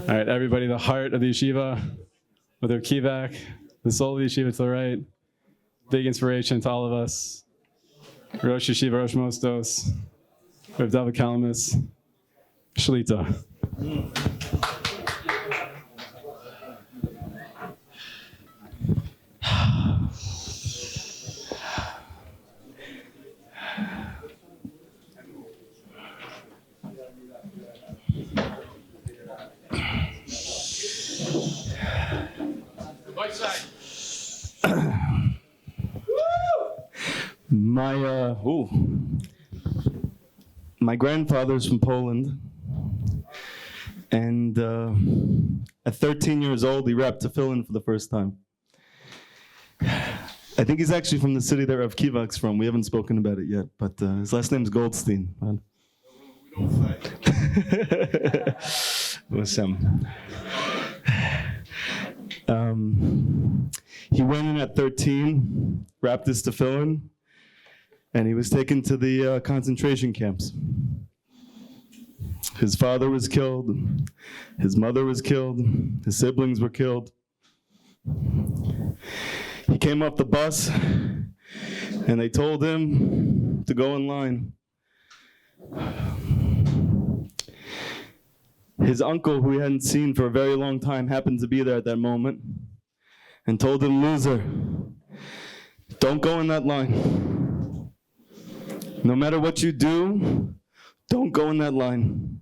All right, everybody, the heart of the yeshiva, with their kivak, the soul of the yeshiva to the right. Big inspiration to all of us. Rosh Yeshiva, Rosh Mostos, Rav Dovid Kalmus, Shlita. My grandfather's from Poland, and at 13 years old, he rapped tefillin for the first time. I think he's actually from the city that Rav Kivak's from. We haven't spoken about it yet, but his last name's Goldstein. We don't fight. He went in at 13, rapped his tefillin, and he was taken to the concentration camps. His father was killed, his mother was killed, his siblings were killed. He came off the bus, and they told him to go in line. His uncle, who he hadn't seen for a very long time, happened to be there at that moment and told him, "Loser, don't go in that line. No matter what you do, don't go in that line."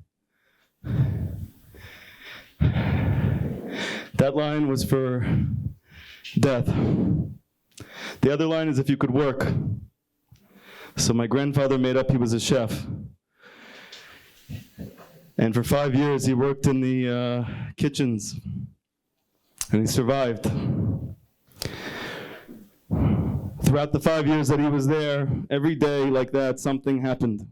That line was for death. The other line is if you could work. So my grandfather made up he was a chef. And for 5 years, he worked in the kitchens, and he survived. Throughout the 5 years that he was there, every day like that, something happened.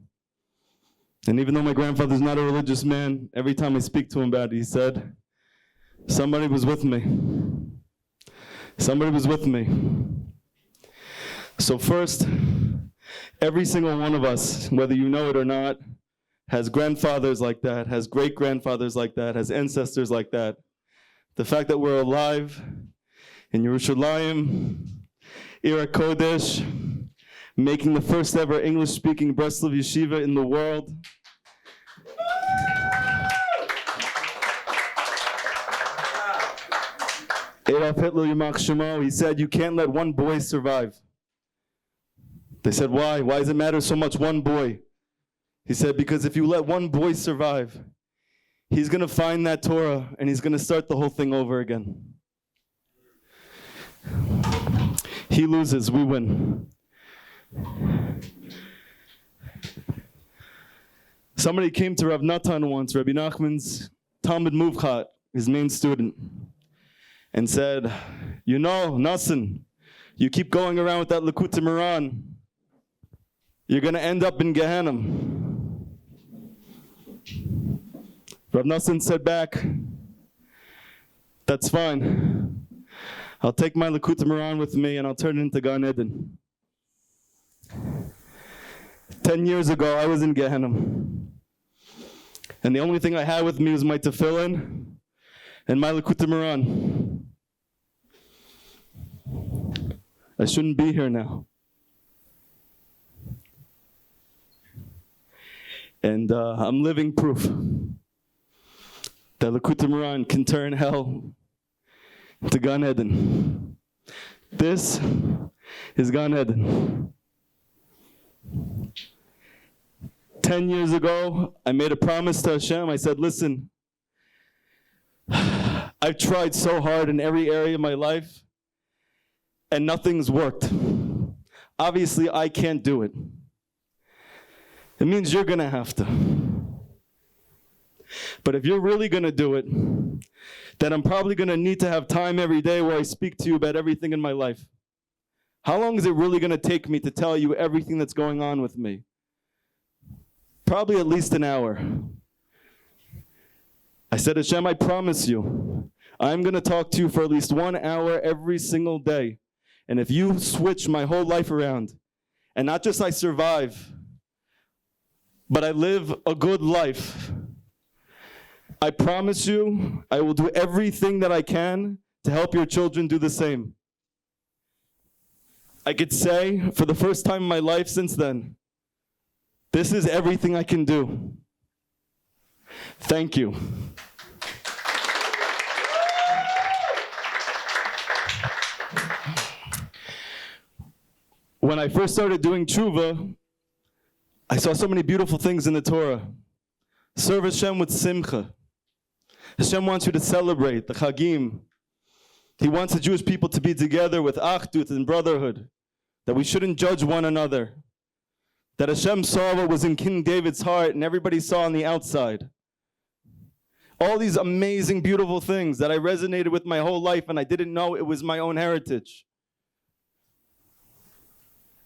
And even though my grandfather's not a religious man, every time I speak to him about it, he said, "Somebody was with me. Somebody was with me." So first, every single one of us, whether you know it or not, has grandfathers like that, has great-grandfathers like that, has ancestors like that. The fact that we're alive in Yerushalayim, Ira Kodesh, making the first ever English-speaking Breslov Yeshivah in the world. Adolf Hitler, Yimach Shemo, he said, "You can't let one boy survive." They said, "Why? Why does it matter so much one boy?" He said, "Because if you let one boy survive, he's going to find that Torah and he's going to start the whole thing over again." He loses, we win. Somebody came to Rav Natan once, Rabbi Nachman's Talmud Muvchat, his main student, and said, "You know, Nassan, you keep going around with that Likutei Moharan, you're going to end up in Gehenna." Rav Nassan said back, "That's fine. I'll take my Likutei Moharan with me and I'll turn it into Gan Eden." 10 years ago, I was in Gehenna. And the only thing I had with me was my tefillin and my Likutei Moharan. I shouldn't be here now. And I'm living proof that Likutei Moharan can turn hell to Gan Eden. This is Gan Eden. 10 years ago, I made a promise to Hashem. I said, "Listen, I've tried so hard in every area of my life, and nothing's worked. Obviously, I can't do it. It means you're going to have to. But if you're really going to do it, then I'm probably going to need to have time every day where I speak to you about everything in my life. How long is it really going to take me to tell you everything that's going on with me? Probably at least an hour." I said, "Hashem, I promise you, I'm going to talk to you for at least 1 hour every single day. And if you switch my whole life around, and not just I survive, but I live a good life, I promise you, I will do everything that I can to help your children do the same. I could say, for the first time in my life since then, this is everything I can do. Thank you. When I first started doing tshuva, I saw so many beautiful things in the Torah. Serve Hashem with simcha. Hashem wants you to celebrate the Chagim. He wants the Jewish people to be together with achdut and brotherhood, that we shouldn't judge one another, that Hashem saw what was in King David's heart and everybody saw on the outside. All these amazing, beautiful things that I resonated with my whole life and I didn't know it was my own heritage.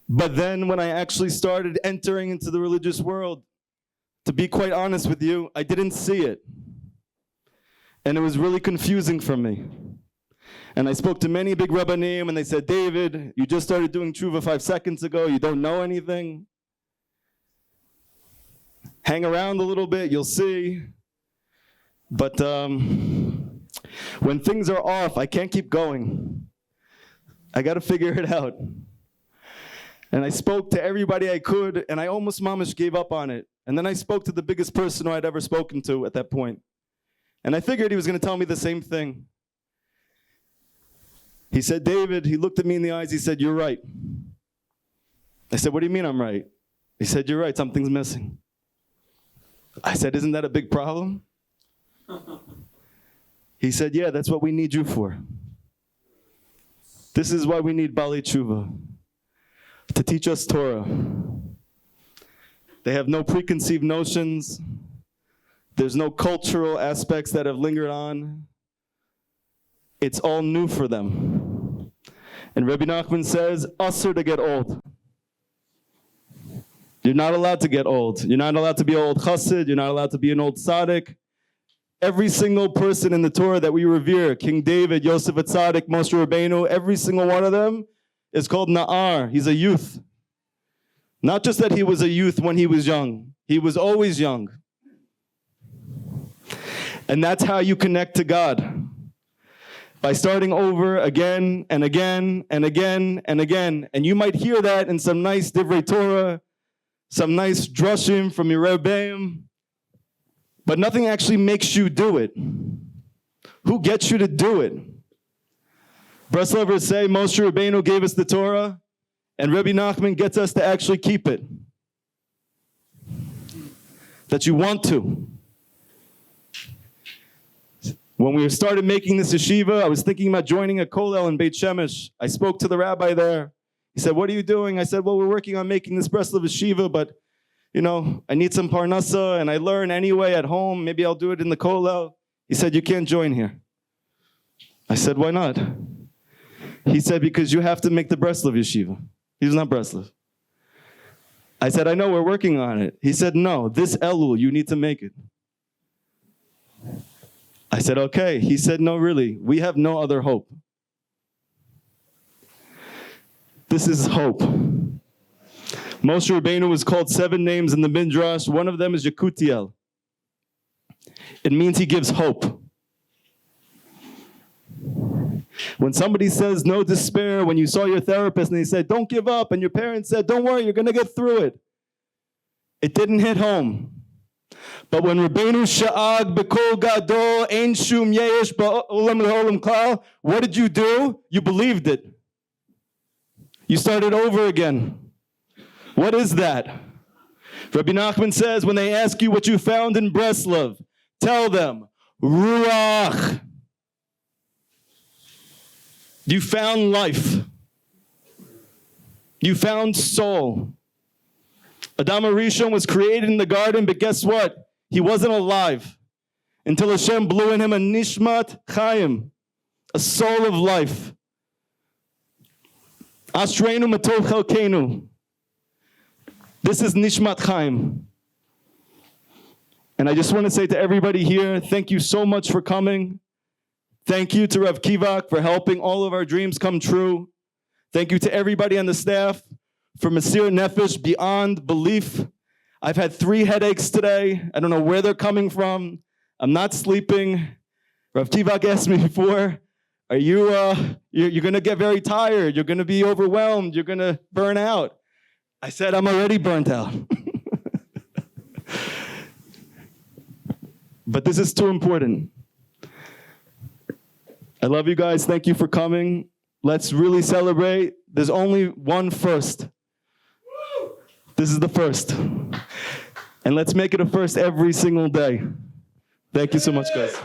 But then when I actually started entering into the religious world, to be quite honest with you, I didn't see it. And it was really confusing for me. And I spoke to many big rabbanim, and they said, David, you just started doing tshuva 5 seconds ago. You don't know anything. Hang around a little bit, you'll see. But when things are off, I can't keep going. I got to figure it out. And I spoke to everybody I could, and I almost mamish gave up on it. And then I spoke to the biggest person who I'd ever spoken to at that point. And I figured he was going to tell me the same thing. He said, David, he looked at me in the eyes, he said, you're right. I said, what do you mean I'm right? He said, you're right, something's missing. I said, isn't that a big problem? He said, yeah, that's what we need you for. This is why we need Balei Tshuva, to teach us Torah. They have no preconceived notions. There's no cultural aspects that have lingered on. It's all new for them. And Rabbi Nachman says, usher to get old. You're not allowed to get old. You're not allowed to be an old chassid. You're not allowed to be an old tzaddik. Every single person in the Torah that we revere, King David, Yosef HaTzadik, Moshe Rabbeinu, every single one of them is called Na'ar. He's a youth. Not just that he was a youth when he was young. He was always young. And that's how you connect to God. By starting over again and again and again and again. And you might hear that in some nice Divrei Torah, some nice drushim from your Rebbeim, but nothing actually makes you do it. Who gets you to do it? Breslovers say Moshe Rabbeinu gave us the Torah, and Rabbi Nachman gets us to actually keep it. That you want to. When we started making this yeshiva, I was thinking about joining a kollel in Beit Shemesh. I spoke to the rabbi there. He said, what are you doing? I said, well, we're working on making this Breslov Yeshivah, but, you know, I need some parnasa, and I learn anyway at home. Maybe I'll do it in the kollel. He said, you can't join here. I said, why not? He said, because you have to make the Breslov Yeshiva. He's not Breslov. I said, I know, we're working on it. He said, no, this Elul, you need to make it. I said, okay. He said, no, really, we have no other hope. This is hope. Moshe Rabbeinu was called 7 names in the Midrash. One of them is Yekutiel. It means he gives hope. When somebody says no despair, when you saw your therapist and they said, don't give up, and your parents said, don't worry, you're going to get through it. It didn't hit home. But when Rabbeinu Sha'ag B'kol Gadol Ein Shum Yesh Ba'olam Le'olam Klal, what did you do? You believed it. You started over again. What is that? Rabbi Nachman says, when they ask you what you found in Breslov, tell them, Ruach. You found life. You found soul. Adam HaRishon was created in the garden, but guess what? He wasn't alive until Hashem blew in him a nishmat chayim, a soul of life. Ashreinu matov chelkeinu. This is nishmat chayim. And I just want to say to everybody here, thank you so much for coming. Thank you to Rav Kivak for helping all of our dreams come true. Thank you to everybody on the staff for Mesir Nefesh beyond belief. I've had 3 headaches today. I don't know where they're coming from. I'm not sleeping. Rav Tivak asked me before, are you're going to get very tired. You're going to be overwhelmed. You're going to burn out. I said, I'm already burnt out. But this is too important. I love you guys. Thank you for coming. Let's really celebrate. There's only one first. This is the first. And let's make it a first every single day. Thank you so much, guys.